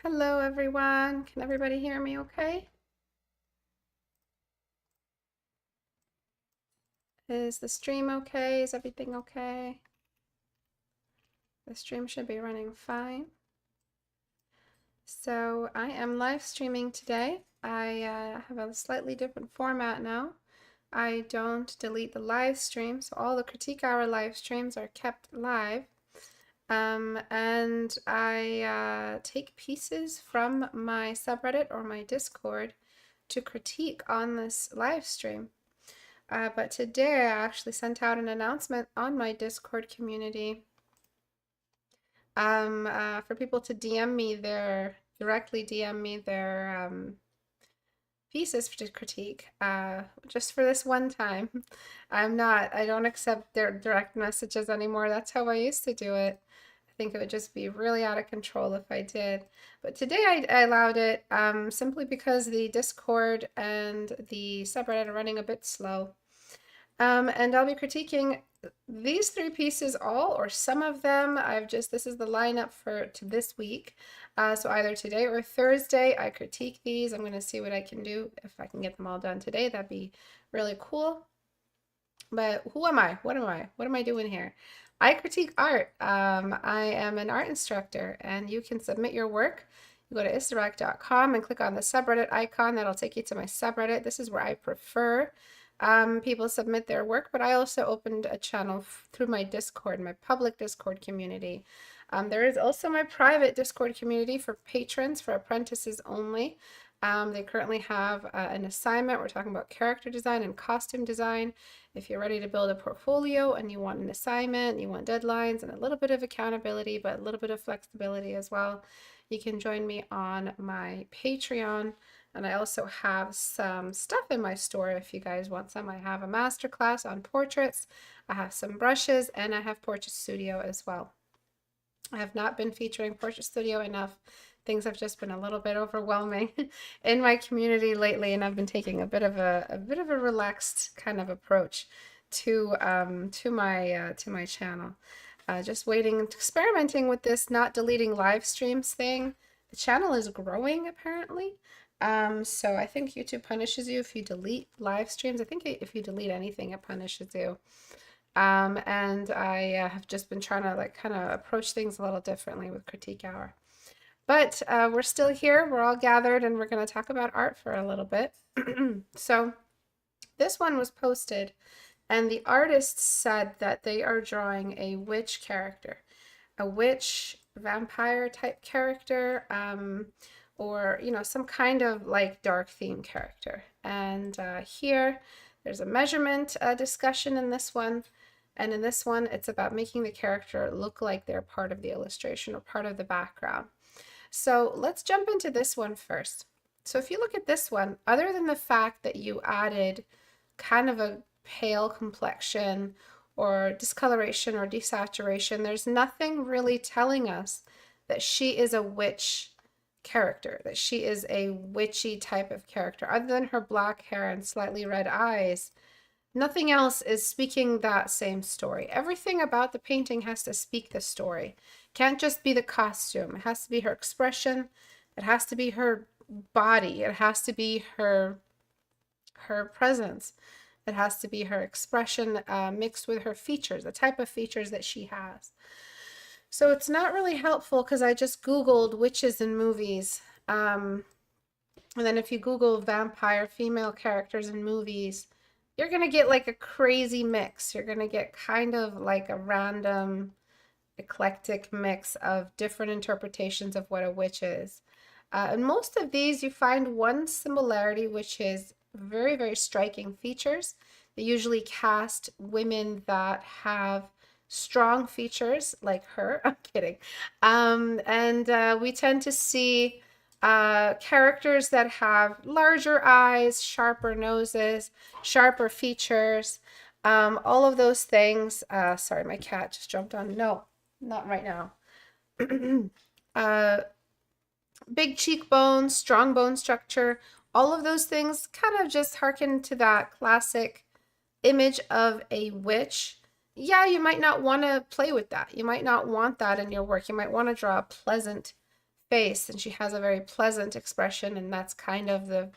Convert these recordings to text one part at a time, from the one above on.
Hello, everyone. Can everybody hear me okay? Is the stream okay? Is everything okay? The stream should be running fine. So I am live streaming today. I have a slightly different format now. I don't delete the live stream, so all the Critique Hour live streams are kept live. And I take pieces from my subreddit or my Discord to critique on this live stream. But today I actually sent out an announcement on my Discord community for people to directly DM me their pieces to critique just for this one time. I don't accept their direct messages anymore. That's how I used to do it. I think it would just be really out of control if I did. But today I allowed it simply because the Discord and the subreddit are running a bit slow. And I'll be critiquing these three pieces all or some of them. This is the lineup to this week. So either today or Thursday, I critique these. I'm going to see what I can do. If I can get them all done today, that'd be really cool. But who am I? What am I? What am I doing here? I critique art. I am an art instructor, and you can submit your work. You go to istebrak.com and click on the subreddit icon. That'll take you to my subreddit. This is where I prefer people submit their work, but I also opened a channel through my Discord, my public Discord community. There is also my private Discord community for patrons, for apprentices only. They currently have an assignment. We're talking about character design and costume design. If you're ready to build a portfolio and you want an assignment, you want deadlines and a little bit of accountability, but a little bit of flexibility as well, you can join me on my Patreon. And I also have some stuff in my store if you guys want some. I have a masterclass on portraits, I have some brushes, and I have Portrait Studio as well. I have not been featuring Portrait Studio enough. Things have just been a little bit overwhelming in my community lately, and I've been taking a bit of a relaxed kind of approach to my channel. Just waiting, experimenting with this not deleting live streams thing. The channel is growing apparently. So I think YouTube punishes you if you delete live streams. I think if you delete anything, it punishes you. And I have just been trying to kind of approach things a little differently with Critique Hour. But we're still here. We're all gathered, and we're going to talk about art for a little bit. So this one was posted, and the artist said that they are drawing a witch character, a witch vampire type character. Or some kind of dark theme character. And here there's a measurement discussion in this one, and in this one it's about making the character look like they're part of the illustration or part of the background. So let's jump into this one first. So if you look at this one, other than the fact that you added kind of a pale complexion or discoloration or desaturation, there's nothing really telling us that she is a witch character, that she is a witchy type of character. Other than her black hair and slightly red eyes, nothing else is speaking that same story. Everything about the painting has to speak the story. Can't just be the costume. It has to be her expression. It has to be her body. It has to be her presence. It has to be her expression mixed with her features, the type of features that she has. So it's not really helpful because I just Googled witches in movies. And then if you Google vampire female characters in movies, you're going to get a crazy mix. You're going to get kind of a random, eclectic mix of different interpretations of what a witch is. And most of these you find one similarity, which is very, very striking features. They usually cast women that have strong features like her. I'm kidding. And we tend to see characters that have larger eyes, sharper noses, sharper features, all of those things. Sorry, my cat just jumped on. No, not right now. Big cheekbones, strong bone structure, all of those things kind of just harken to that classic image of a witch. Yeah, you might not want to play with that. You might not want that in your work. You might want to draw a pleasant face, and she has a very pleasant expression, and that's kind of the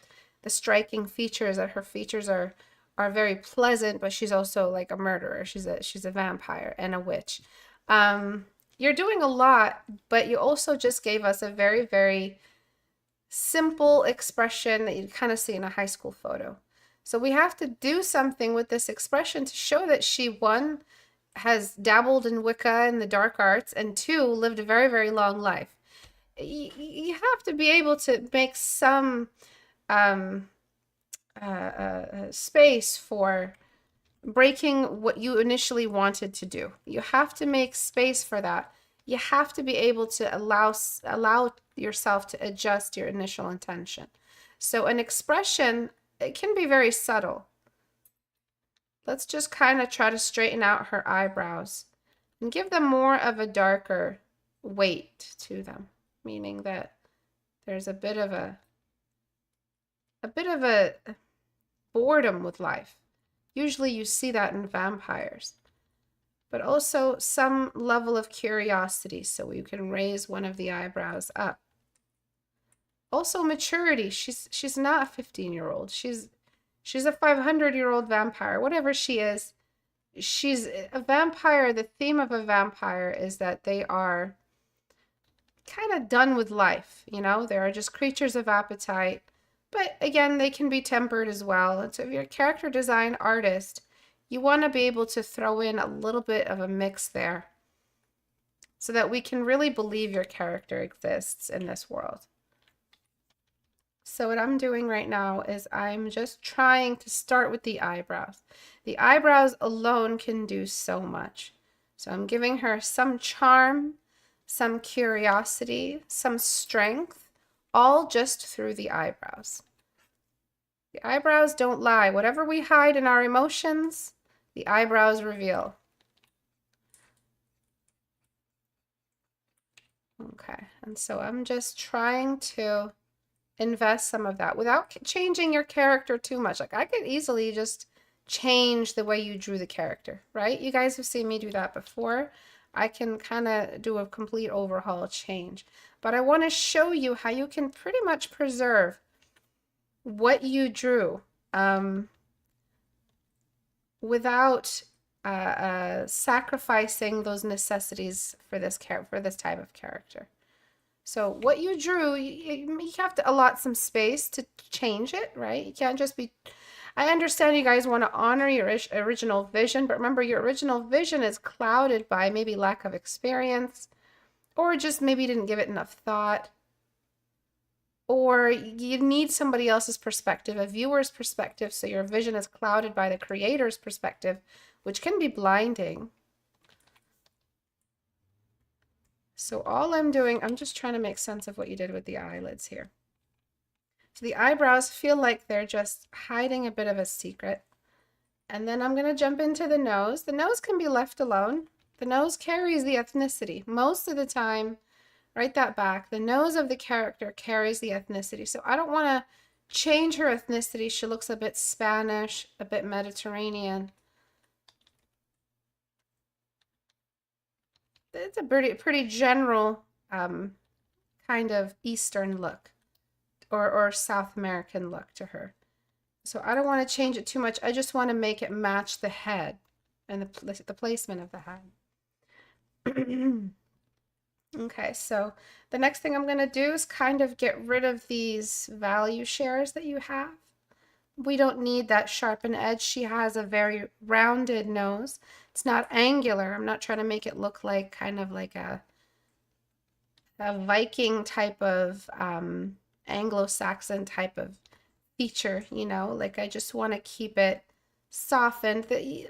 striking features, that her features are very pleasant, but she's also like a murderer. She's a vampire and a witch. You're doing a lot, but you also just gave us a very, very simple expression that you kind of see in a high school photo. So we have to do something with this expression to show that she, one, has dabbled in Wicca and the dark arts, and two, lived a very, very long life. You have to be able to make some space for breaking what you initially wanted to do. You have to make space for that. You have to be able to allow yourself to adjust your initial intention. So an expression, it can be very subtle. Let's just kind of try to straighten out her eyebrows and give them more of a darker weight to them, meaning that there's a bit of a boredom with life. Usually you see that in vampires, but also some level of curiosity, so you can raise one of the eyebrows up. Also maturity. She's not a 15-year-old. She's a 500-year-old vampire. Whatever she is, she's a vampire. The theme of a vampire is that they are kind of done with life, you know? They are just creatures of appetite. But again, they can be tempered as well. And so if you're a character design artist, you want to be able to throw in a little bit of a mix there so that we can really believe your character exists in this world. So what I'm doing right now is I'm just trying to start with the eyebrows. The eyebrows alone can do so much. So I'm giving her some charm, some curiosity, some strength, all just through the eyebrows. The eyebrows don't lie. Whatever we hide in our emotions, the eyebrows reveal. Okay, and so I'm just trying to invest some of that without changing your character too much. Like, I could easily just change the way you drew the character, right? You guys have seen me do that before. I can kind of do a complete overhaul change, but I want to show you how you can pretty much preserve what you drew without sacrificing those necessities for this type of character. So what you drew, you have to allot some space to change it, right? You can't just be... I understand you guys want to honor your original vision, but remember, your original vision is clouded by maybe lack of experience, or just maybe you didn't give it enough thought, or you need somebody else's perspective, a viewer's perspective, so your vision is clouded by the creator's perspective, which can be blinding. So all I'm doing, I'm just trying to make sense of what you did with the eyelids here. So the eyebrows feel like they're just hiding a bit of a secret. And then I'm going to jump into the nose. The nose can be left alone. The nose carries the ethnicity. Most of the time, write that back, the nose of the character carries the ethnicity. So I don't want to change her ethnicity. She looks a bit Spanish, a bit Mediterranean. It's a pretty general kind of Eastern look or South American look to her. So I don't want to change it too much. I just want to make it match the head and the placement of the head. Okay, so the next thing I'm going to do is kind of get rid of these value shares that you have. We don't need that sharpened edge. She has a very rounded nose. It's not angular. I'm not trying to make it look like kind of like a Viking type of Anglo-Saxon type of feature, you know, like I just want to keep it softened.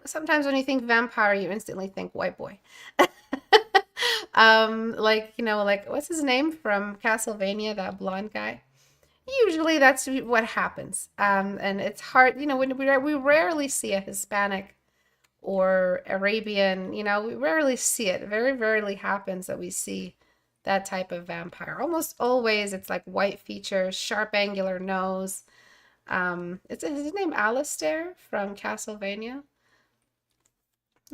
Sometimes when you think vampire, you instantly think white boy. Like, you know, like what's his name from Castlevania, that blonde guy? Usually that's what happens. And it's hard, you know, when we rarely see a Hispanic or Arabian, you know, we rarely see it. It very rarely happens that we see that type of vampire. Almost always it's like white features, sharp angular nose. Is his name Alistair from Castlevania?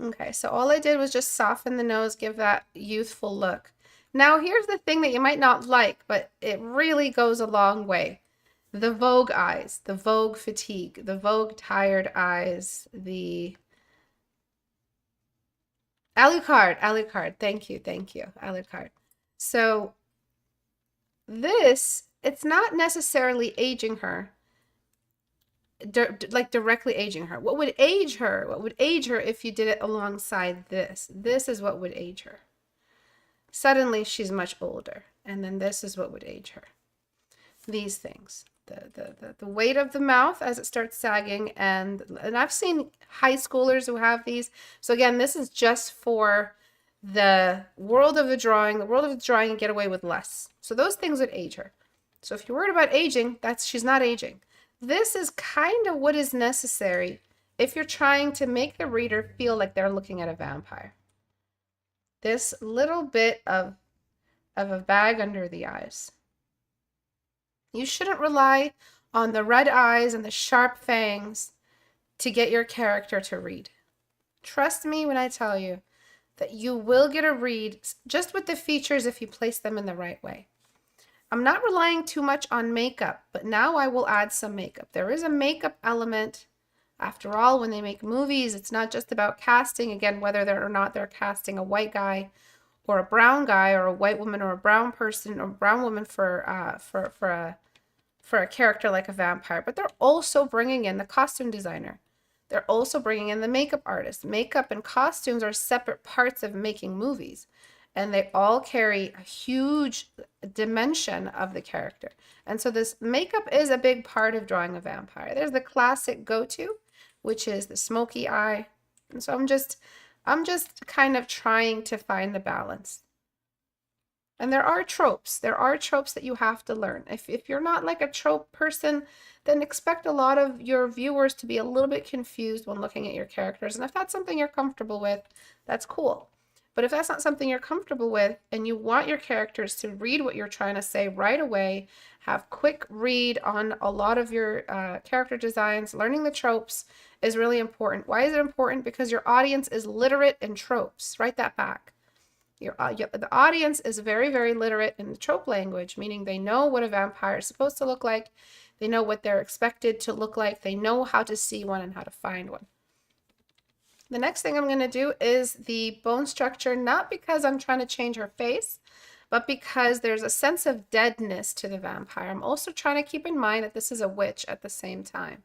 Okay, so all I did was just soften the nose, give that youthful look. Now, here's the thing that you might not like, but it really goes a long way. The Vogue eyes, the Vogue fatigue, the Vogue tired eyes, the Alucard, Alucard. Thank you, Alucard. So this, it's not necessarily aging her, like directly aging her. What would age her? What would age her if you did it alongside this? This is what would age her. Suddenly she's much older, and then this is what would age her. These things. The weight of the mouth as it starts sagging, and I've seen high schoolers who have these. So again, this is just for the world of the drawing and get away with less. So those things would age her. So if you're worried about aging, she's not aging. This is kind of what is necessary if you're trying to make the reader feel like they're looking at a vampire. This little bit of a bag under the eyes. You shouldn't rely on the red eyes and the sharp fangs to get your character to read. Trust me when I tell you that you will get a read just with the features if you place them in the right way. I'm not relying too much on makeup, but now I will add some makeup. There is a makeup element. After all, when they make movies, it's not just about casting, again, whether or not they're casting a white guy or a brown guy or a white woman or a brown person or a brown woman for a character like a vampire, but they're also bringing in the costume designer. They're also bringing in the makeup artist. Makeup and costumes are separate parts of making movies, and they all carry a huge dimension of the character. And so this makeup is a big part of drawing a vampire. There's the classic go-to, which is the smoky eye. And so I'm just kind of trying to find the balance. And there are tropes. There are tropes that you have to learn. If you're not like a trope person, then expect a lot of your viewers to be a little bit confused when looking at your characters. And if that's something you're comfortable with, that's cool. But if that's not something you're comfortable with and you want your characters to read what you're trying to say right away, have quick read on a lot of your character designs, learning the tropes is really important. Why is it important? Because your audience is literate in tropes. Write that back. The audience is very, very literate in the trope language, meaning they know what a vampire is supposed to look like. They know what they're expected to look like. They know how to see one and how to find one. The next thing I'm going to do is the bone structure, not because I'm trying to change her face, but because there's a sense of deadness to the vampire. I'm also trying to keep in mind that this is a witch at the same time.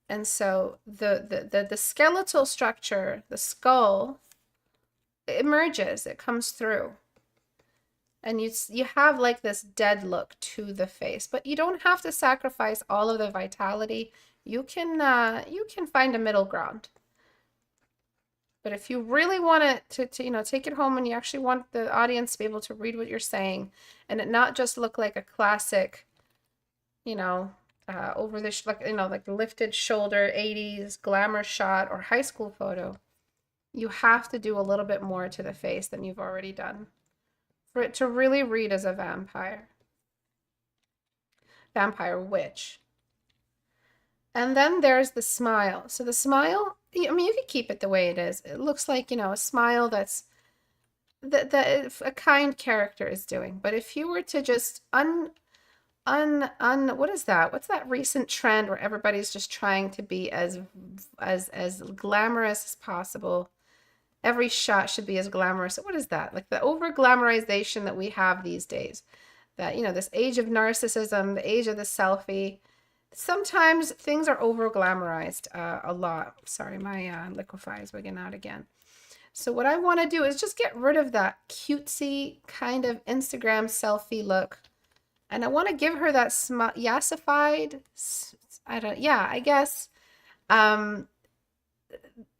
And so the skeletal structure, the skull, it emerges, it comes through. And you have like this dead look to the face, but you don't have to sacrifice all of the vitality. You can find a middle ground. But if you really want it to take it home and you actually want the audience to be able to read what you're saying and it not just look like a classic, over the like lifted shoulder 80s glamour shot or high school photo, you have to do a little bit more to the face than you've already done for it to really read as a vampire witch. And then there's the smile. So the smile, I mean, you could keep it the way it is. It looks like, a smile that a kind character is doing. But if you were to just what is that? What's that recent trend where everybody's just trying to be as glamorous as possible? Every shot should be as glamorous. What is that? Like the over glamorization that we have these days. That, this age of narcissism, the age of the selfie. Sometimes things are over glamorized a lot. Sorry, my liquefy is wigging out again. So what I want to do is just get rid of that cutesy kind of Instagram selfie look. And I want to give her that yassified, I guess.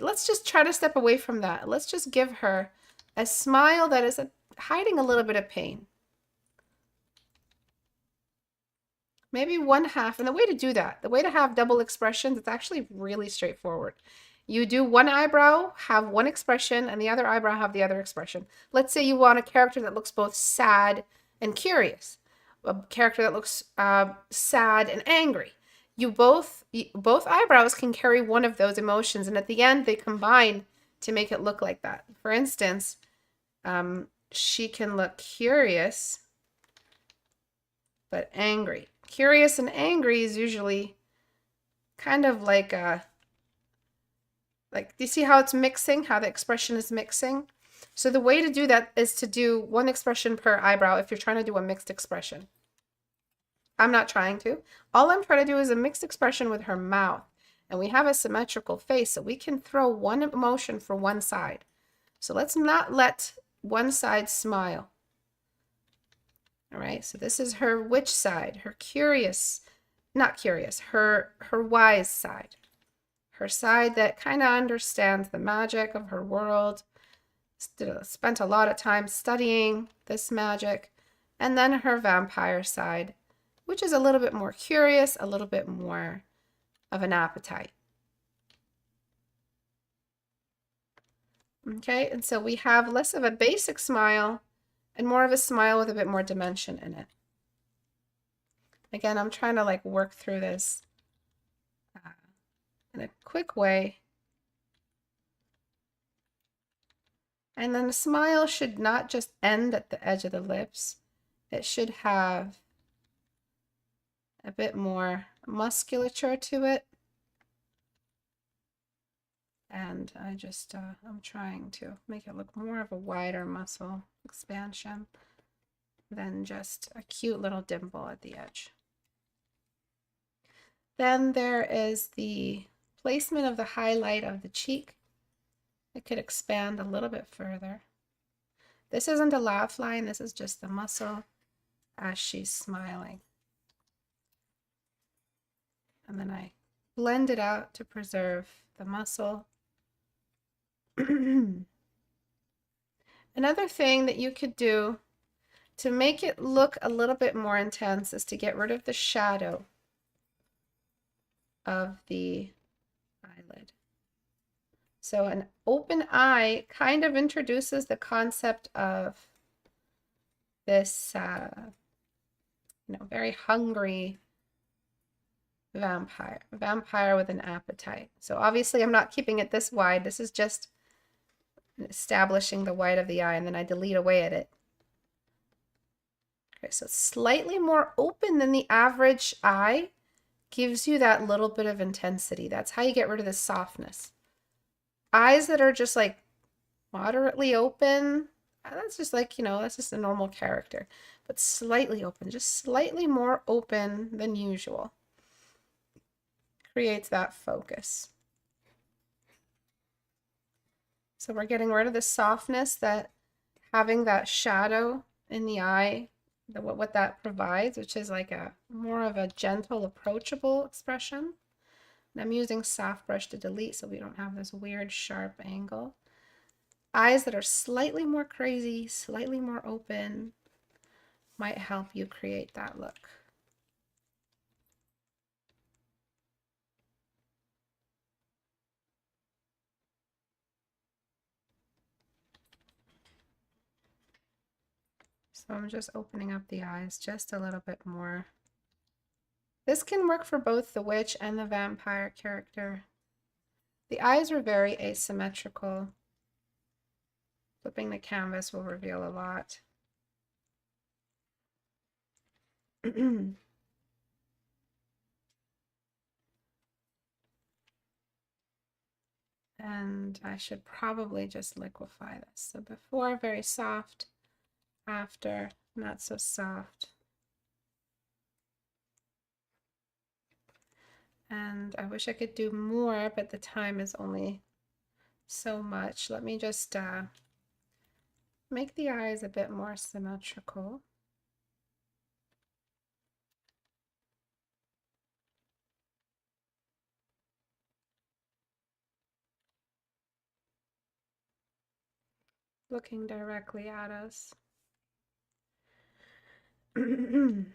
Let's just try to step away from that. Let's just give her a smile that is hiding a little bit of pain. Maybe one half. And the way to do that, the way to have double expressions, it's actually really straightforward. You do one eyebrow, have one expression, and the other eyebrow have the other expression. Let's say you want a character that looks both sad and curious. A character that looks sad and angry. Both eyebrows can carry one of those emotions, and at the end they combine to make it look like that. For instance, she can look curious, but angry. Curious and angry is usually kind of like do you see how it's mixing, how the expression is mixing? So the way to do that is to do one expression per eyebrow if you're trying to do a mixed expression. I'm not trying to. All I'm trying to do is a mixed expression with her mouth. And we have a symmetrical face, so we can throw one emotion for one side. So let's not let one side smile. All right, so this is her which side? Her curious, not curious, her wise side. Her side that kind of understands the magic of her world, spent a lot of time studying this magic. And then her vampire side, which is a little bit more curious, a little bit more of an appetite. Okay, and so we have less of a basic smile and more of a smile with a bit more dimension in it. Again, I'm trying to like work through this in a quick way. And then the smile should not just end at the edge of the lips. It should have a bit more musculature to it. And I just, I'm trying to make it look more of a wider muscle expansion than just a cute little dimple at the edge. Then there is the placement of the highlight of the cheek. It could expand a little bit further. This isn't a laugh line, this is just the muscle as she's smiling. And then I blend it out to preserve the muscle. Another thing that you could do to make it look a little bit more intense is to get rid of the shadow of the eyelid. So an open eye kind of introduces the concept of this, very hungry vampire with an appetite. So obviously I'm not keeping it this wide. This is just establishing the white of the eye, and then I delete away at it. Okay, so slightly more open than the average eye gives you that little bit of intensity. That's how you get rid of the softness. Eyes that are just like moderately open, that's just like, that's just a normal character. But slightly open, just slightly more open than usual, creates that focus. So we're getting rid of the softness that having that shadow in the eye, what that provides, which is like a more of a gentle, approachable expression. And I'm using soft brush to delete so we don't have this weird sharp angle. Eyes that are slightly more crazy, slightly more open might help you create that look. So I'm just opening up the eyes just a little bit more. This can work for both the witch and the vampire character. The eyes are very asymmetrical. Flipping the canvas will reveal a lot. And I should probably just liquefy this. So before, very soft. After, not so soft. And I wish I could do more, but the time is only so much. Let me just make the eyes a bit more symmetrical. Looking directly at us. And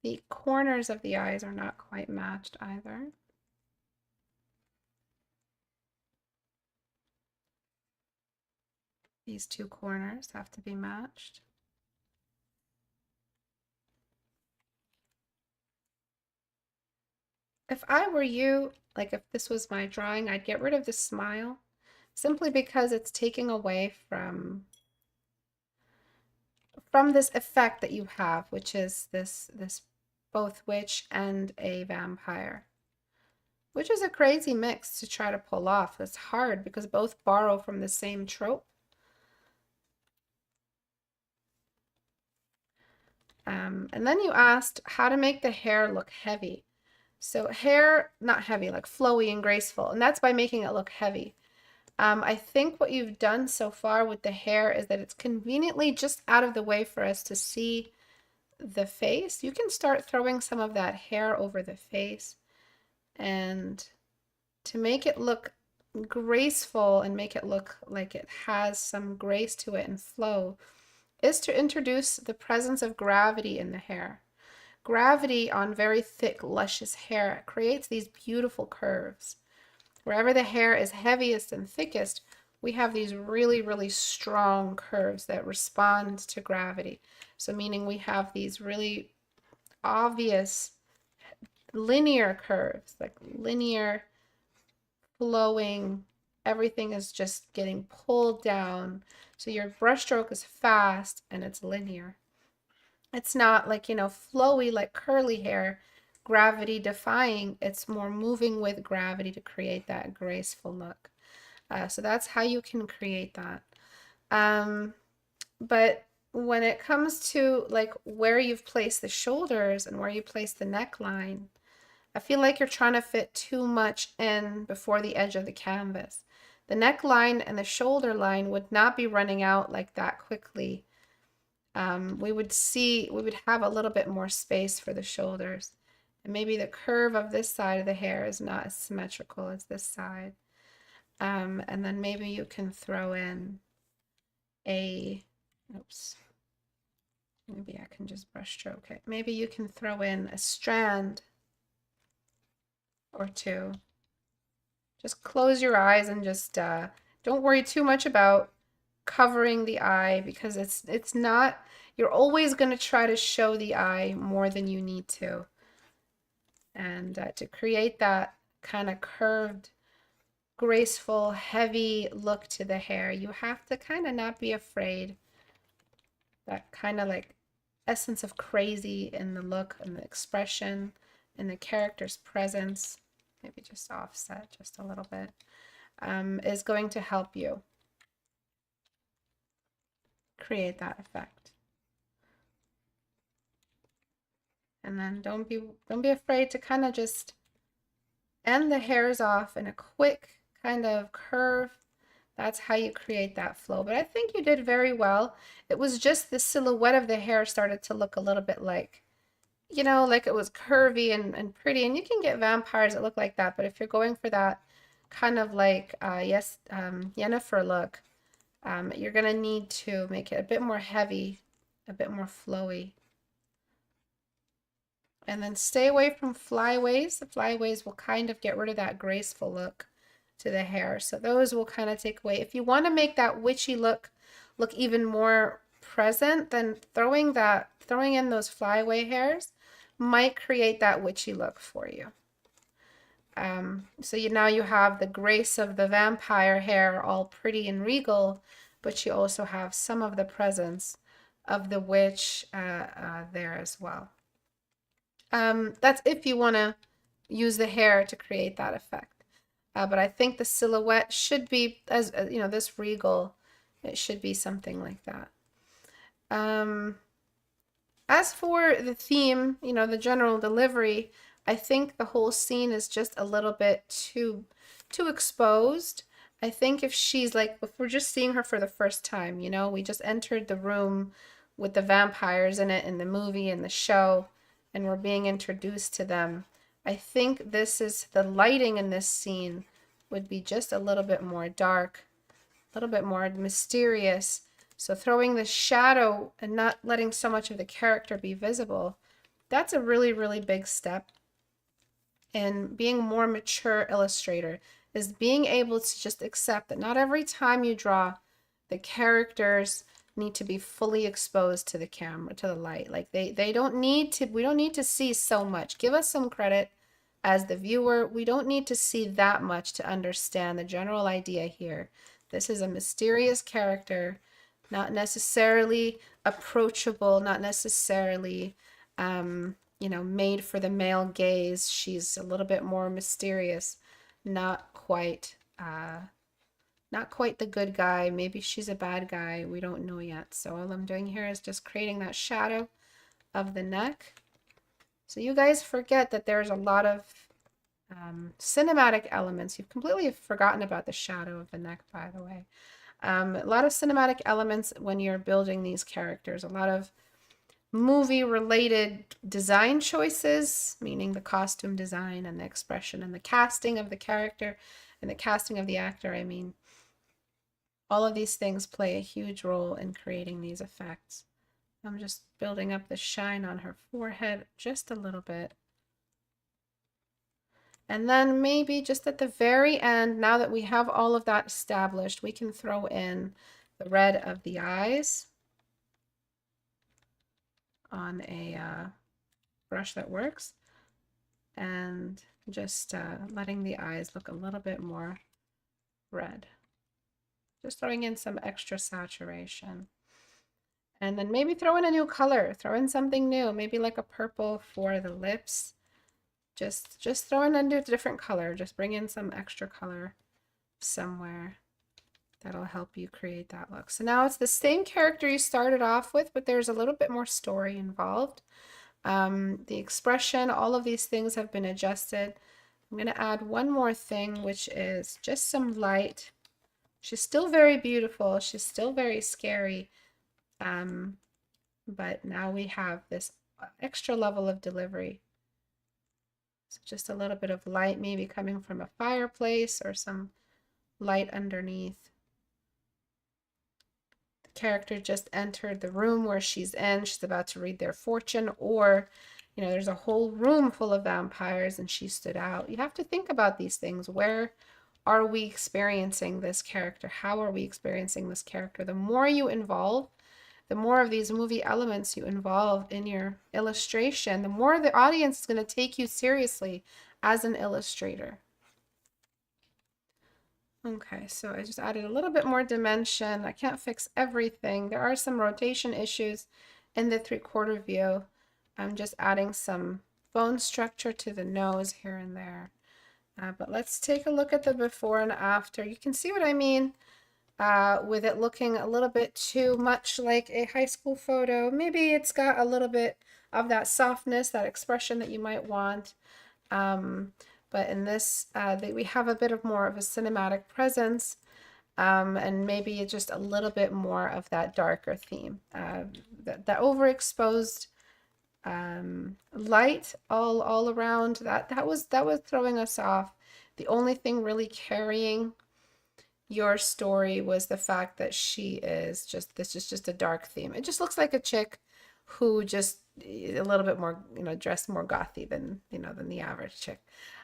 the corners of the eyes are not quite matched either. These two corners have to be matched. If I were you, like if this was my drawing, I'd get rid of the smile simply because it's taking away from this effect that you have, which is this both witch and a vampire, which is a crazy mix to try to pull off. It's hard because both borrow from the same trope. And then you asked how to make the hair look heavy. So hair, not heavy, like flowy and graceful, and that's by making it look heavy. I think what you've done so far with the hair is that it's conveniently just out of the way for us to see the face. You can start throwing some of that hair over the face, and to make it look graceful and make it look like it has some grace to it and flow is to introduce the presence of gravity in the hair. Gravity on very thick, luscious hair creates these beautiful curves. Wherever the hair is heaviest and thickest, we have these really, really strong curves that respond to gravity. So meaning we have these really obvious linear curves, like linear flowing, everything is just getting pulled down. So your brushstroke is fast and it's linear. It's not like, flowy like curly hair, gravity defying. It's more moving with gravity to create that graceful look. So that's how you can create that. But when it comes to like where you've placed the shoulders and where you place the neckline, I feel like you're trying to fit too much in before the edge of the canvas. The neckline and the shoulder line would not be running out like that quickly. We would have a little bit more space for the shoulders. And maybe the curve of this side of the hair is not as symmetrical as this side. And then maybe you can throw in maybe I can just brush stroke it. Maybe you can throw in a strand or two. Just close your eyes and just don't worry too much about covering the eye, because it's not, you're always going to try to show the eye more than you need to. And to create that kind of curved, graceful, heavy look to the hair, you have to kind of not be afraid. That kind of like essence of crazy in the look and the expression and the character's presence, maybe just offset just a little bit, is going to help you create that effect. And then don't be afraid to kind of just end the hairs off in a quick kind of curve. That's how you create that flow. But I think you did very well. It was just the silhouette of the hair started to look a little bit like, like it was curvy and pretty. And you can get vampires that look like that. But if you're going for that kind of like, Yennefer look, you're going to need to make it a bit more heavy, a bit more flowy. And then stay away from flyaways. The flyaways will kind of get rid of that graceful look to the hair. So those will kind of take away. If you want to make that witchy look even more present, then throwing in those flyaway hairs might create that witchy look for you. So now you have the grace of the vampire hair all pretty and regal, but you also have some of the presence of the witch there as well. That's if you want to use the hair to create that effect. But I think the silhouette should be, as this regal, it should be something like that. As for the theme, the general delivery, I think the whole scene is just a little bit too exposed. I think if we're just seeing her for the first time, we just entered the room with the vampires in it in the movie and the show, and we're being introduced to them. I think the lighting in this scene would be just a little bit more dark, a little bit more mysterious. So throwing the shadow and not letting so much of the character be visible, that's a really, really big step in being a more mature illustrator, is being able to just accept that not every time you draw, the characters need to be fully exposed to the camera, to the light. Like we don't need to see so much. Give us some credit as the viewer, we don't need to see that much to understand the general idea here. This is a mysterious character, not necessarily approachable, not necessarily, you know, made for the male gaze. She's a little bit more mysterious, not quite, not quite the good guy. Maybe she's a bad guy. We don't know yet. So all I'm doing here is just creating that shadow of the neck. So you guys forget that there's a lot of cinematic elements. You've completely forgotten about the shadow of the neck, by the way. A lot of cinematic elements when you're building these characters. A lot of movie-related design choices, meaning the costume design and the expression and the casting of the character and the casting of the actor, I mean. All of these things play a huge role in creating these effects. I'm just building up the shine on her forehead just a little bit. And then maybe just at the very end, now that we have all of that established, we can throw in the red of the eyes on a brush that works. And just letting the eyes look a little bit more red. Just throwing in some extra saturation. And then maybe throw in a new color, throw in something new, maybe like a purple for the lips. Just throw in a different color, just bring in some extra color somewhere. That'll help you create that look. So now it's the same character you started off with, but there's a little bit more story involved. The expression, all of these things have been adjusted. I'm going to add one more thing, which is just some light. She's still very beautiful. She's still very scary. But now we have this extra level of delivery. So just a little bit of light maybe coming from a fireplace or some light underneath. The character just entered the room where she's in. She's about to read their fortune, or, you know, there's a whole room full of vampires and she stood out. You have to think about these things. Where are we experiencing this character? How are we experiencing this character? The more you involve, the more of these movie elements you involve in your illustration, the more the audience is going to take you seriously as an illustrator. Okay, so I just added a little bit more dimension. I can't fix everything. There are some rotation issues in the 3/4 view. I'm just adding some bone structure to the nose here and there. But let's take a look at the before and after. You can see what I mean with it looking a little bit too much like a high school photo. Maybe it's got a little bit of that softness, that expression that you might want. But in this, we have a bit of more of a cinematic presence, and maybe just a little bit more of that darker theme. That overexposed light all around, that was throwing us off. The only thing really carrying your story was the fact that she is this is just a dark theme. It just looks like a chick who just a little bit more, you know, dressed more gothy than, you know, than the average chick.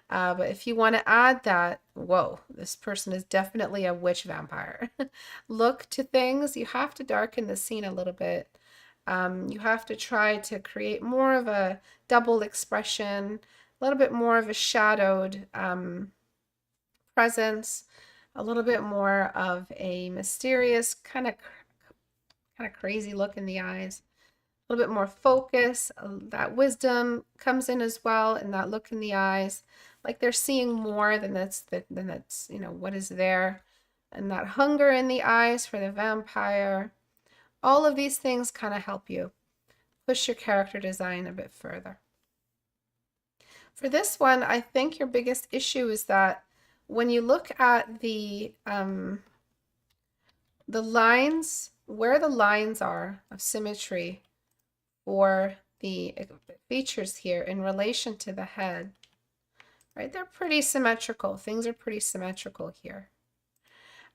But if you want to add that, whoa, this person is definitely a witch vampire look to things, you have to darken the scene a little bit. You have to try to create more of a double expression, a little bit more of a shadowed presence, a little bit more of a mysterious kind of crazy look in the eyes, a little bit more focus. That wisdom comes in as well, and that look in the eyes, like they're seeing more than that's you know, what is there, and that hunger in the eyes for the vampire. All of these things kind of help you push your character design a bit further. For this one, I think your biggest issue is that when you look at the lines, where the lines are of symmetry for the features here in relation to the head, right? They're pretty symmetrical. Things are pretty symmetrical here.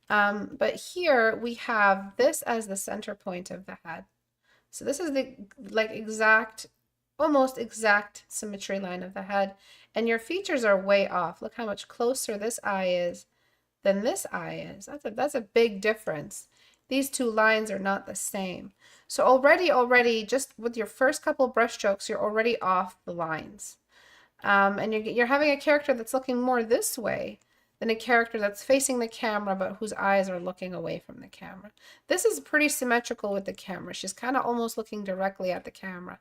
But here we have this as the center point of the head. So this is the almost exact symmetry line of the head, and your features are way off. Look how much closer this eye is than this eye is. That's a big difference. These two lines are not the same. So already just with your first couple brush strokes, you're already off the lines. And you're having a character that's looking more this way than a character that's facing the camera but whose eyes are looking away from the camera. This is pretty symmetrical with the camera. She's kind of almost looking directly at the camera.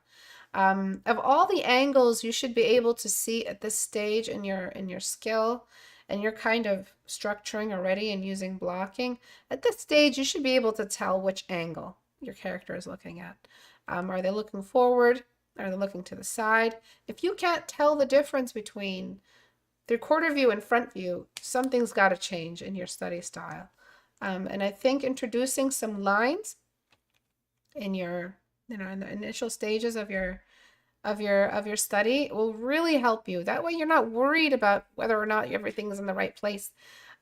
Of all the angles you should be able to see at this stage in your skill, and you're kind of structuring already and using blocking, at this stage you should be able to tell which angle your character is looking at. Are they looking forward? Are they looking to the side? If you can't tell the difference between three-quarter view and front view, something's got to change in your study style. And I think introducing some lines in your, in the initial stages of your study will really help you. That way you're not worried about whether or not everything's in the right place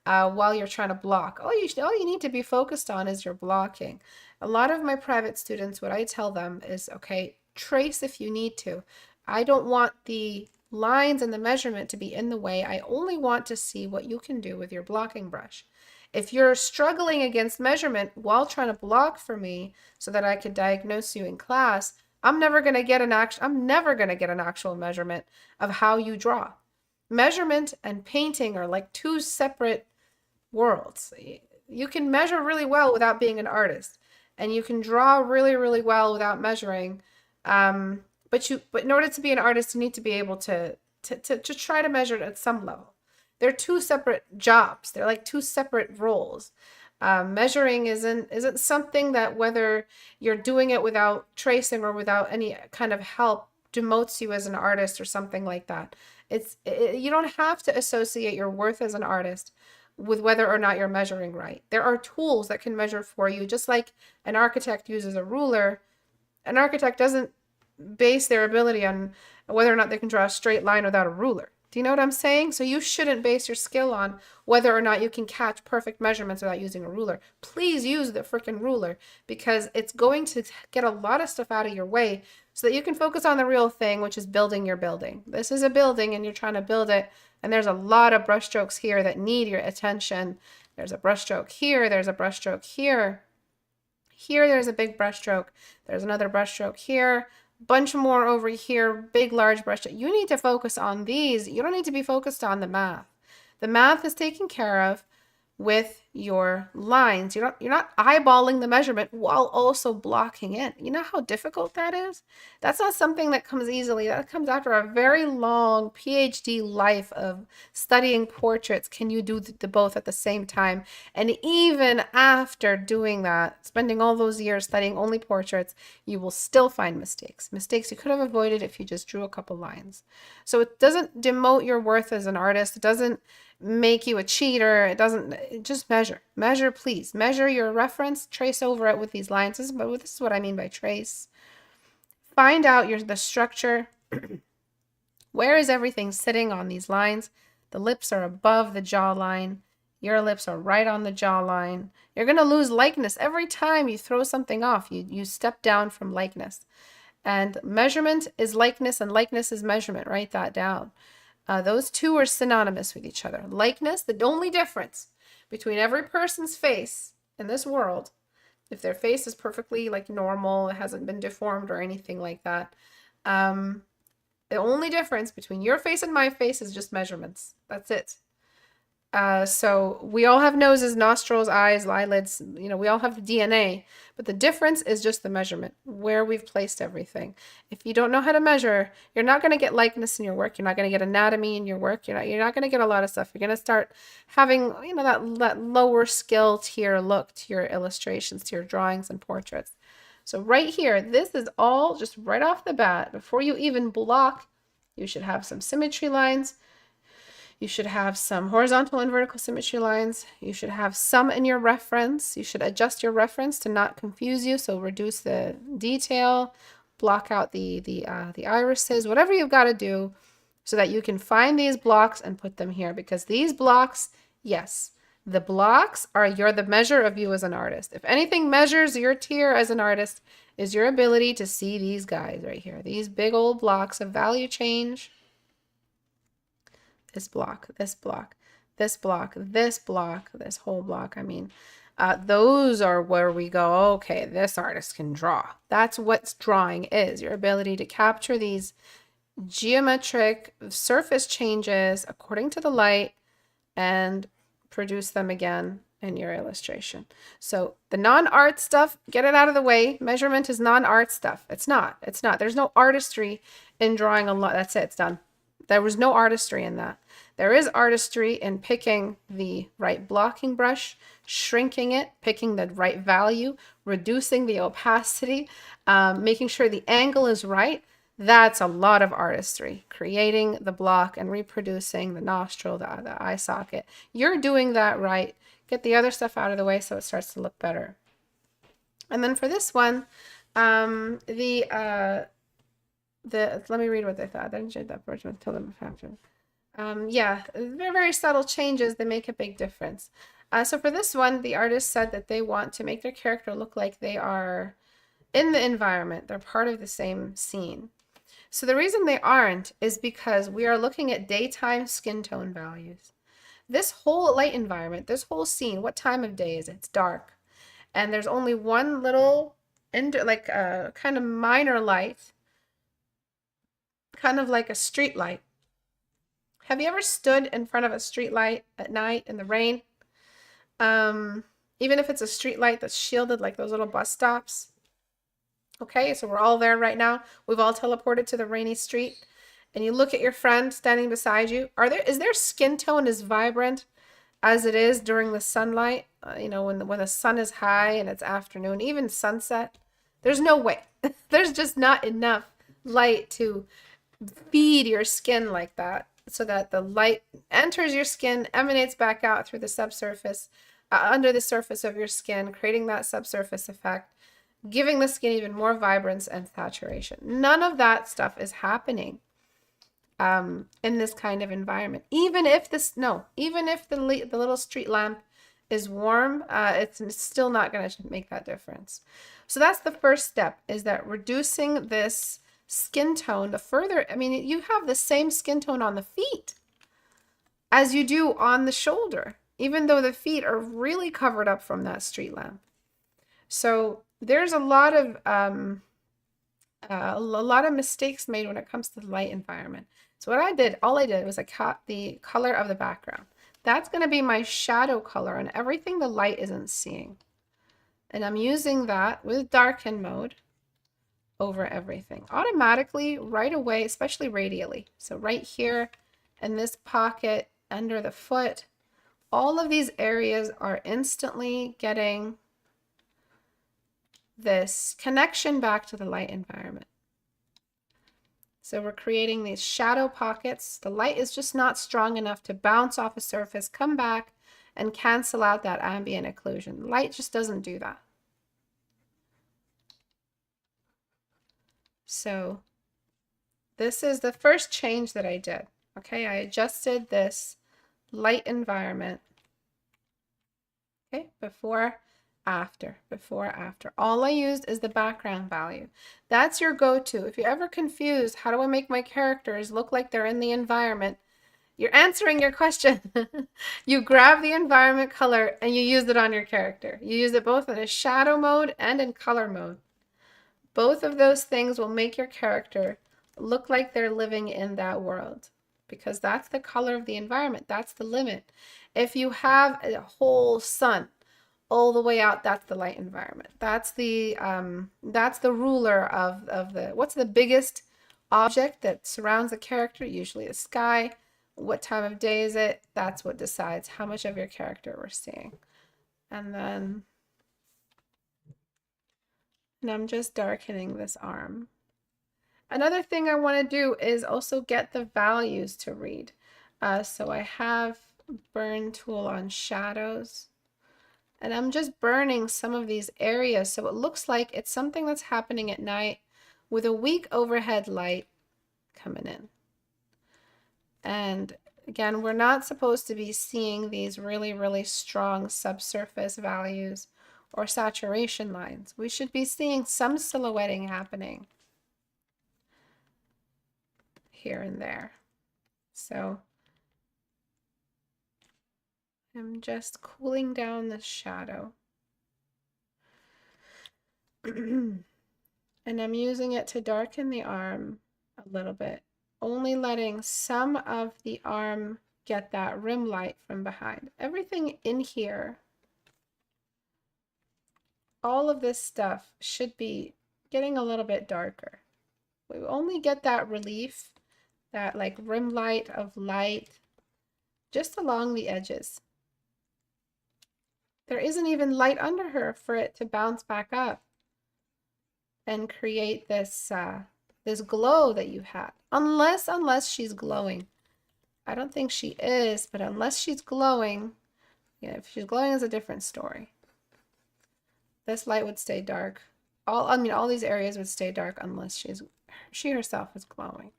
while you're trying to block. All you need to be focused on is your blocking. A lot of my private students, what I tell them is, okay, trace if you need to. I don't want the lines and the measurement to be in the way. I only want to see what you can do with your blocking brush. If you're struggling against measurement while trying to block for me so that I could diagnose you in class, I'm never going to get an actual measurement of how you draw. Measurement and painting are like two separate worlds. You can measure really well without being an artist, and you can draw really, really well without measuring. But in order to be an artist, you need to be able to try to measure it at some level. They're two separate jobs. They're like two separate roles. Measuring isn't something that, whether you're doing it without tracing or without any kind of help, demotes you as an artist or something like that. You don't have to associate your worth as an artist with whether or not you're measuring right. There are tools that can measure for you, just like an architect uses a ruler. An architect doesn't base their ability on whether or not they can draw a straight line without a ruler. Do you know what I'm saying? So you shouldn't base your skill on whether or not you can catch perfect measurements without using a ruler. Please use the freaking ruler, because it's going to get a lot of stuff out of your way so that you can focus on the real thing, which is building your building. This is a building and you're trying to build it, and there's a lot of brushstrokes here that need your attention. There's a brushstroke here, there's a brushstroke here. Here there's a big brushstroke. There's another brushstroke here. Bunch more over here, big, large brush. You need to focus on these. You don't need to be focused on the math. The math is taken care of with your lines. You're not eyeballing the measurement while also blocking in. You know how difficult that is? That's not something that comes easily. That comes after a very long PhD life of studying portraits. Can you do the both at the same time? And even after doing that, spending all those years studying only portraits, you will still find mistakes. Mistakes you could have avoided if you just drew a couple lines. So it doesn't demote your worth as an artist. It doesn't make you a cheater. Just measure, please measure your reference, trace over it with these lines. This is what I mean by trace. Find out the structure. Where is everything sitting on these lines? The lips are above the jawline. Your lips are right on the jawline. You're going to lose likeness every time you throw something off. You step down from likeness. And measurement is likeness and likeness is measurement. Write that down. Those two are synonymous with each other. Likeness, the only difference between every person's face in this world, if their face is perfectly like normal, it hasn't been deformed or anything like that, the only difference between your face and my face is just measurements. That's it. So we all have noses, nostrils, eyes, eyelids, we all have the DNA, but the difference is just the measurement, where we've placed everything. If you don't know how to measure, you're not going to get likeness in your work. You're not going to get anatomy in your work. You're not going to get a lot of stuff. You're going to start having, that lower skill to your look, to your illustrations, to your drawings and portraits. So right here, this is all just right off the bat. Before you even block, you should have some symmetry lines. You should have some horizontal and vertical symmetry lines. You should have some in your reference. You should adjust your reference to not confuse you. So reduce the detail, block out the irises, whatever you've got to do so that you can find these blocks and put them here. Because these blocks, yes, the blocks are the measure of you as an artist. If anything measures your tier as an artist, is your ability to see these guys right here. These big old blocks of value change. This block, this block, this block, this block, this whole block. Those are where we go, okay, this artist can draw. That's what drawing is, your ability to capture these geometric surface changes according to the light and produce them again in your illustration. So the non-art stuff, get it out of the way. Measurement is non-art stuff. It's not. There's no artistry in drawing a lot. That's it. It's done. There was no artistry in that. There is artistry in picking the right blocking brush, shrinking it, picking the right value, reducing the opacity, making sure the angle is right. That's a lot of artistry, creating the block and reproducing the nostril, the eye socket. You're doing that right. Get the other stuff out of the way so it starts to look better. And then for this one, let me read what they thought. Yeah, they're very subtle changes that make a big difference. So for this one, the artist said that they want to make their character look like they are in the environment. They're part of the same scene. So the reason they aren't is because we are looking at daytime skin tone values. This whole light environment, this whole scene, what time of day is it? It's dark. And there's only one little, kind of minor light, kind of like a street light. Have you ever stood in front of a street light at night in the rain? Even if it's a street light that's shielded, like those little bus stops. Okay, so we're all there right now. We've all teleported to the rainy street. And you look at your friend standing beside you. Is their skin tone as vibrant as it is during the sunlight? When the sun is high and it's afternoon, even sunset. There's no way. There's just not enough light to feed your skin like that, so that the light enters your skin, emanates back out through the subsurface, under the surface of your skin, creating that subsurface effect, giving the skin even more vibrance and saturation. None of that stuff is happening in this kind of environment. Even if the little street lamp is warm, it's still not going to make that difference. So that's the first step, is that reducing this skin tone. You have the same skin tone on the feet as you do on the shoulder, even though the feet are really covered up from that street lamp. So there's a lot of mistakes made when it comes to the light environment. So all I did was I cut the color of the background. That's going to be my shadow color on everything the light isn't seeing. And I'm using that with darken mode over everything automatically right away, especially radially. So right here in this pocket under the foot, all of these areas are instantly getting this connection back to the light environment. So we're creating these shadow pockets. The light is just not strong enough to bounce off a surface, come back, and cancel out that ambient occlusion. Light just doesn't do that. So this is the first change that I did. Okay, I adjusted this light environment. Okay, before, after. All I used is the background value. That's your go-to. If you're ever confused, how do I make my characters look like they're in the environment? You're answering your question. You grab the environment color and you use it on your character. You use it both in a shadow mode and in color mode. Both of those things will make your character look like they're living in that world, because that's the color of the environment. That's the limit. If you have a whole sun all the way out, that's the light environment. That's the ruler of the, what's the biggest object that surrounds the character? Usually the sky. What time of day is it? That's what decides how much of your character we're seeing. And I'm just darkening this arm. Another thing I want to do is also get the values to read. So I have burn tool on shadows, and I'm just burning some of these areas so it looks like it's something that's happening at night with a weak overhead light coming in. And again, we're not supposed to be seeing these really, really strong subsurface values or saturation lines. We should be seeing some silhouetting happening here and there. So I'm just cooling down the shadow. And I'm using it to darken the arm a little bit only letting some of the arm get that rim light from behind. Everything in here, all of this stuff should be getting a little bit darker. We only get that relief, that like rim light of light just along the edges. There isn't even light under her for it to bounce back up and create this this glow that you had. Unless she's glowing. I don't think she is, but unless she's glowing, yeah, if she's glowing is a different story. This light would stay dark. All these areas would stay dark unless she herself is glowing.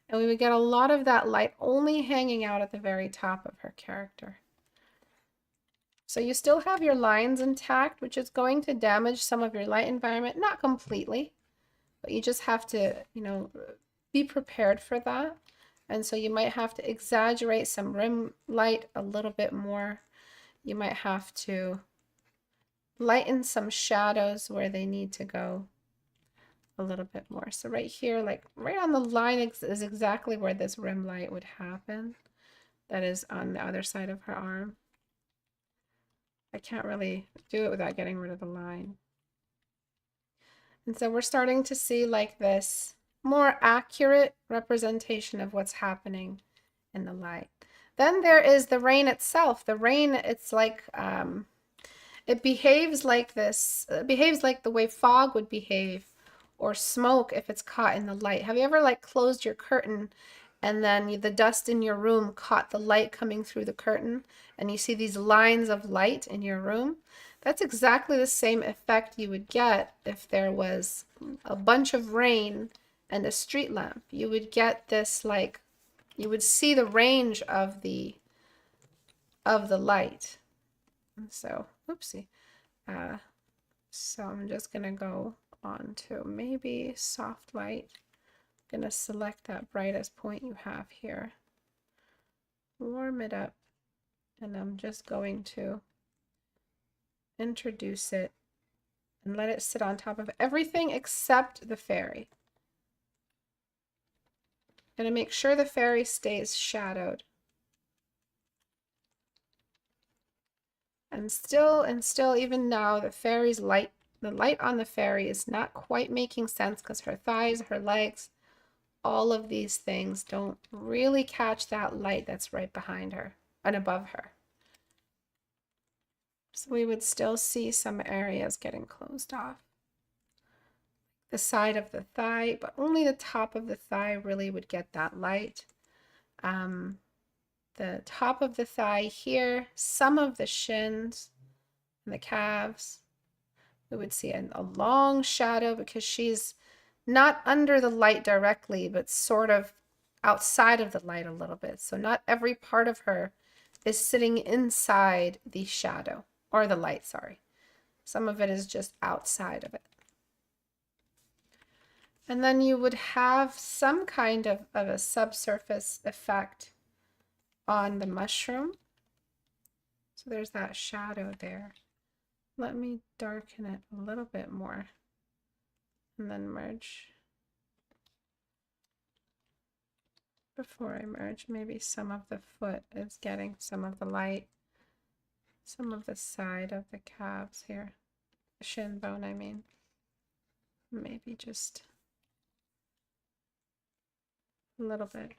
And we would get a lot of that light only hanging out at the very top of her character. So you still have your lines intact, which is going to damage some of your light environment, not completely, but you just have to, you know, be prepared for that. And so you might have to exaggerate some rim light a little bit more. You might have to lighten some shadows where they need to go a little bit more. So right here, like right on the line is exactly where this rim light would happen. That is on the other side of her arm. I can't really do it without getting rid of the line. And so we're starting to see like this more accurate representation of what's happening in the light. Then there is the rain itself. The rain, it's like, it behaves like this. It behaves like the way fog would behave, or smoke if it's caught in the light. Have you ever like closed your curtain and then the dust in your room caught the light coming through the curtain and you see these lines of light in your room? That's exactly the same effect you would get if there was a bunch of rain and a street lamp. You would get this, like, you would see the range of the light. So, oopsie. So I'm just gonna go on to maybe soft light. I'm gonna select that brightest point you have here. Warm it up, and I'm just going to introduce it and let it sit on top of everything except the fairy. I'm gonna make sure the fairy stays shadowed. And still, even now, the fairy's light, the light on the fairy is not quite making sense because her thighs, her legs, all of these things don't really catch that light that's right behind her and above her. So we would still see some areas getting closed off. The side of the thigh, but only the top of the thigh really would get that light. The top of the thigh here, some of the shins and the calves. We would see a long shadow because she's not under the light directly, but sort of outside of the light a little bit. So not every part of her is sitting inside the shadow, or the light, sorry. Some of it is just outside of it. And then you would have some kind of a subsurface effect on the mushroom. So there's that shadow there. Let me darken it a little bit more and then merge. Before I merge, maybe some of the foot is getting some of the light, some of the side of the calves here, the shin bone, I mean. Maybe just a little bit.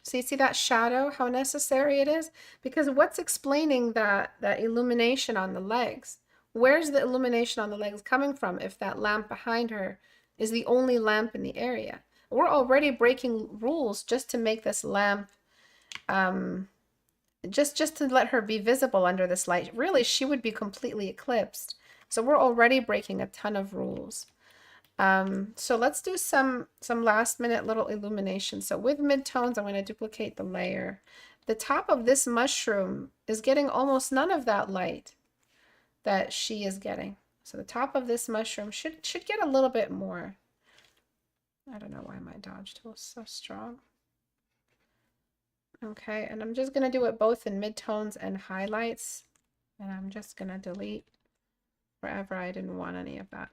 So you see that shadow, how necessary it is? Because what's explaining that illumination on the legs? Where's the illumination on the legs coming from if that lamp behind her is the only lamp in the area? We're already breaking rules just to make this lamp, just to let her be visible under this light. Really, she would be completely eclipsed. So we're already breaking a ton of rules. So let's do some last minute little illumination. So with midtones, I'm going to duplicate the layer. The top of this mushroom is getting almost none of that light that she is getting. So the top of this mushroom should get a little bit more. I don't know why my dodge tool is so strong. Okay, and I'm just going to do it both in midtones and highlights. And I'm just going to delete wherever I didn't want any of that.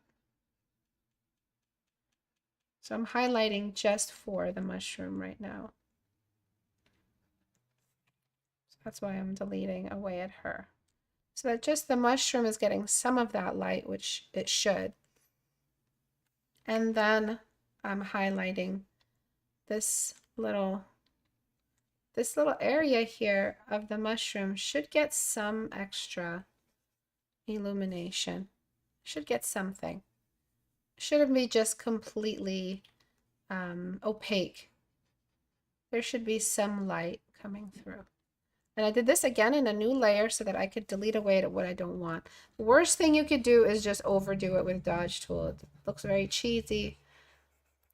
So I'm highlighting just for the mushroom right now. So that's why I'm deleting away at her. So that just the mushroom is getting some of that light, which it should. And then I'm highlighting this little area here of the mushroom should get some extra illumination. Should get something. Shouldn't be just completely opaque. There should be some light coming through. And I did this again in a new layer so that I could delete away what I don't want. The worst thing you could do is just overdo it with dodge tool. It looks very cheesy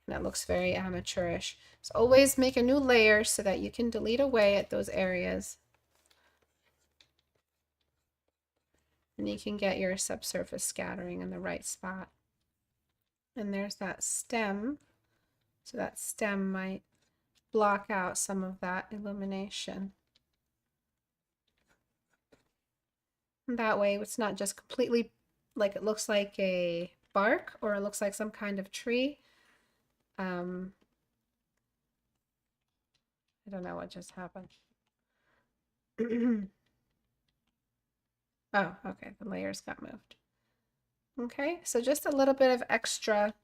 and it looks very amateurish. So always make a new layer so that you can delete away at those areas. And you can get your subsurface scattering in the right spot. And there's that stem. So that stem might block out some of that illumination. And that way it's not just completely like it looks like a bark or it looks like some kind of tree. I don't know what just happened. Oh, okay, the layers got moved. Okay, so just a little bit of extra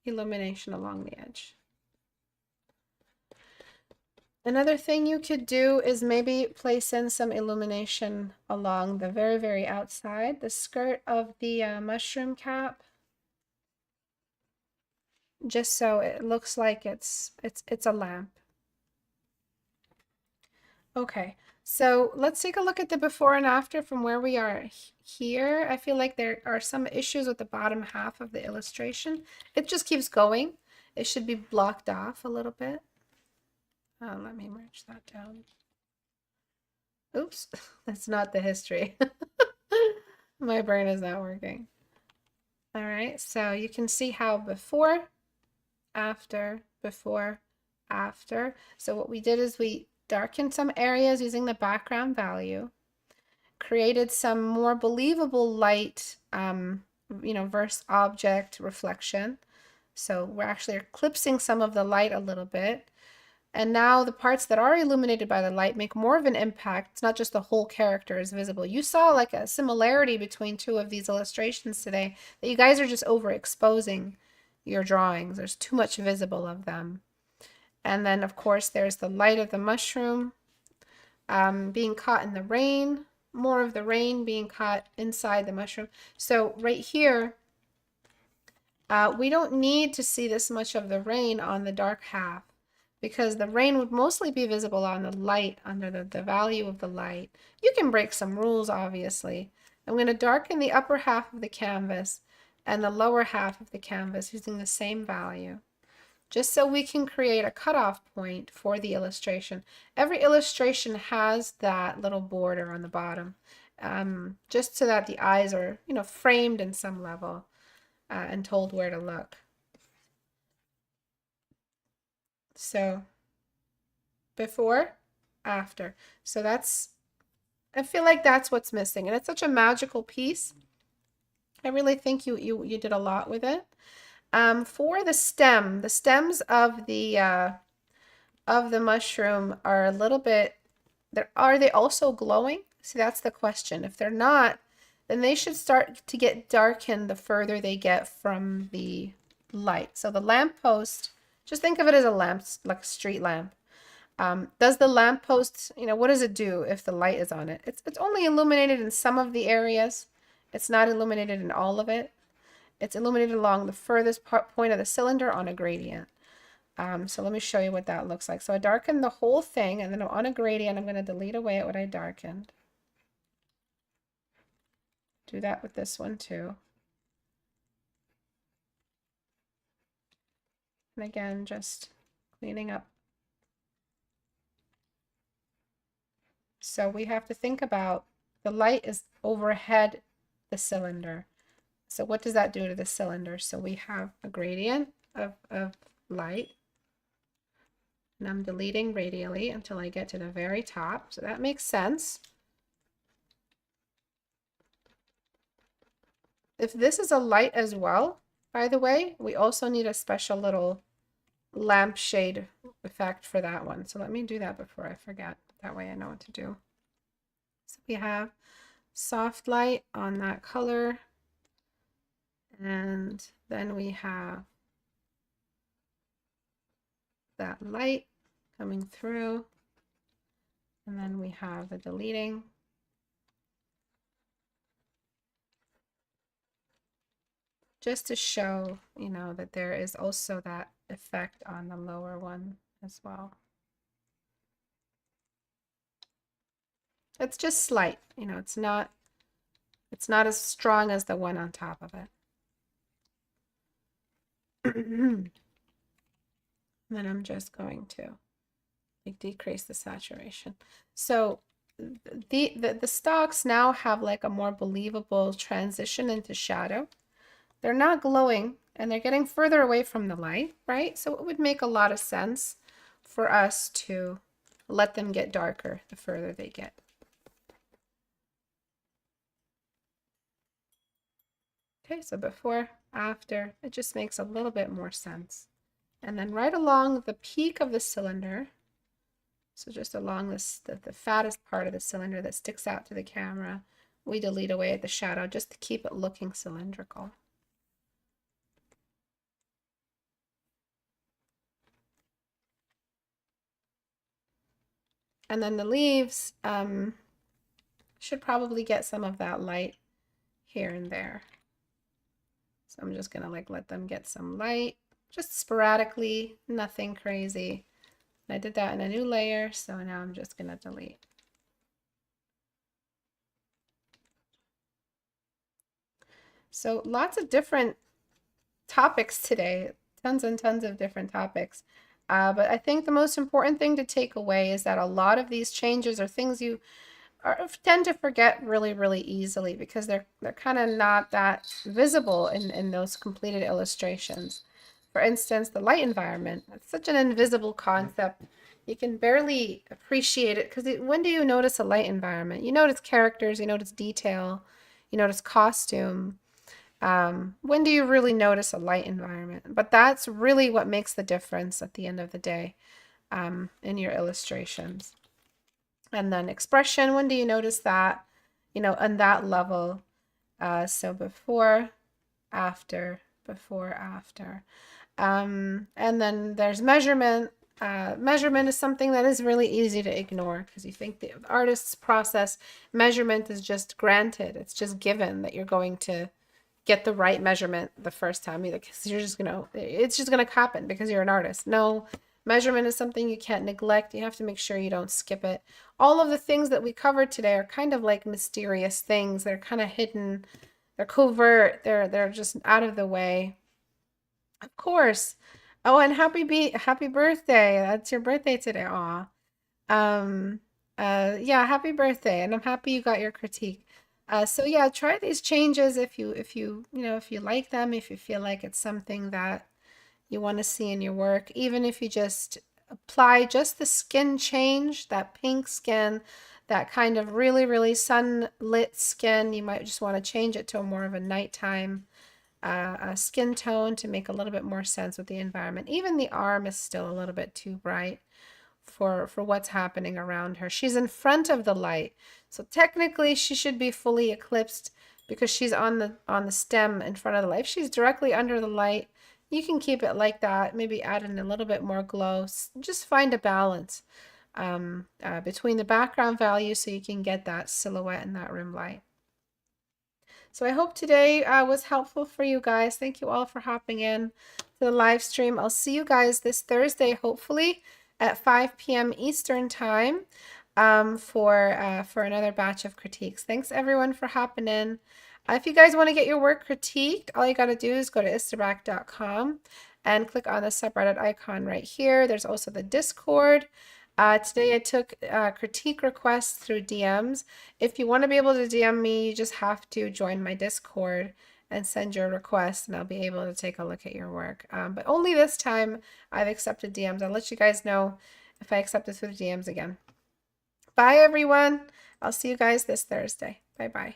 illumination along the edge. Another thing you could do is maybe place in some illumination along the very, very outside, the skirt of the mushroom cap, just so it looks like it's a lamp. Okay, so let's take a look at the before and after from where we are here. I feel like there are some issues with the bottom half of the illustration. It just keeps going. It should be blocked off a little bit. Let me merge that down. Oops, that's not the history. My brain is not working. All right, so you can see how before, after, before, after. So what we did is we darkened some areas using the background value, created some more believable light, verse object reflection. So we're actually eclipsing some of the light a little bit. And now the parts that are illuminated by the light make more of an impact. It's not just the whole character is visible. You saw like a similarity between two of these illustrations today, that you guys are just overexposing your drawings. There's too much visible of them. And then, of course, there's the light of the mushroom being caught in the rain, more of the rain being caught inside the mushroom. So right here, we don't need to see this much of the rain on the dark half, because the rain would mostly be visible on the light, under the value of the light. You can break some rules, obviously. I'm going to darken the upper half of the canvas and the lower half of the canvas using the same value, just so we can create a cutoff point for the illustration. Every illustration has that little border on the bottom, just so that the eyes are, framed in some level and told where to look. So before, after. So I feel like that's what's missing. And it's such a magical piece. I really think you did a lot with it. For the stems of the mushroom are a little bit, are they also glowing? See, that's the question. If they're not, then they should start to get darkened the further they get from the light. So the lamppost, just think of it as a lamp, like a street lamp. Does the lamppost, what does it do if the light is on it? It's only illuminated in some of the areas. It's not illuminated in all of it. It's illuminated along the furthest point of the cylinder on a gradient. So let me show you what that looks like. So I darkened the whole thing, and then on a gradient, I'm going to delete away at what I darkened. Do that with this one too. And again, just cleaning up. So we have to think about the light is overhead the cylinder. So what does that do to the cylinder? So we have a gradient of light. And I'm deleting radially until I get to the very top. So that makes sense. If this is a light as well, by the way. We also need a special little lampshade effect for that one. So let me do that before I forget. That way I know what to do. So we have soft light on that color. And then we have that light coming through. And then we have the deleting. Just to show, you know, that there is also that effect on the lower one as well. It's just slight, you know, it's not as strong as the one on top of it. Then I'm just going to like decrease the saturation. So the stalks now have like a more believable transition into shadow. They're not glowing and they're getting further away from the light, right? So it would make a lot of sense for us to let them get darker the further they get. Okay, so before, after, it just makes a little bit more sense. And then right along the peak of the cylinder, so just along this, the fattest part of the cylinder that sticks out to the camera, we delete away at the shadow just to keep it looking cylindrical. And then the leaves should probably get some of that light here and there. So I'm just gonna like let them get some light, just sporadically, nothing crazy. I did that in a new layer, so now I'm just gonna delete. So lots of different topics today, tons and tons of different topics. But I think the most important thing to take away is that a lot of these changes are things you tend to forget really, really easily because they're kind of not that visible in those completed illustrations. For instance, the light environment, it's such an invisible concept. You can barely appreciate it because when do you notice a light environment? You notice characters, you notice detail, you notice costume. When do you really notice a light environment? But that's really what makes the difference at the end of the day in your illustrations. And then expression, when do you notice that, you know, on that level? So before, after, before, after. And then there's measurement. Measurement is something that is really easy to ignore because you think the artist's process, measurement is just granted. It's just given that you're going to get the right measurement the first time. Because you're just gonna, it's just gonna happen because you're an artist. No, measurement is something you can't neglect. You have to make sure you don't skip it. All of the things that we covered today are kind of like mysterious things. They're kind of hidden. They're covert. They're just out of the way. Of course. Oh, and happy birthday. That's your birthday today. Aw. Um, yeah, happy birthday. And I'm happy you got your critique. So yeah, try these changes if you if you like them, if you feel like it's something that you want to see in your work, even if you just apply just the skin change, that pink skin, that kind of really, really sunlit skin, you might just want to change it to a more of a nighttime skin tone to make a little bit more sense with the environment. Even the arm is still a little bit too bright for what's happening around her. She's in front of the light, so technically she should be fully eclipsed because she's on the stem in front of the light. If she's directly under the light, you can keep it like that, maybe add in a little bit more glow. Just find a balance between the background value so you can get that silhouette and that rim light. So I hope today was helpful for you guys. Thank you all for hopping in to the live stream. I'll see you guys this Thursday, hopefully at 5 p.m. Eastern time for another batch of critiques. Thanks everyone for hopping in. If you guys want to get your work critiqued, all you got to do is go to istebrak.com and click on the subreddit icon right here. There's also the Discord. Today I took critique requests through DMs. If you want to be able to DM me, you just have to join my Discord and send your request, and I'll be able to take a look at your work. But only this time I've accepted DMs. I'll let you guys know if I accept it through DMs again. Bye, everyone. I'll see you guys this Thursday. Bye-bye.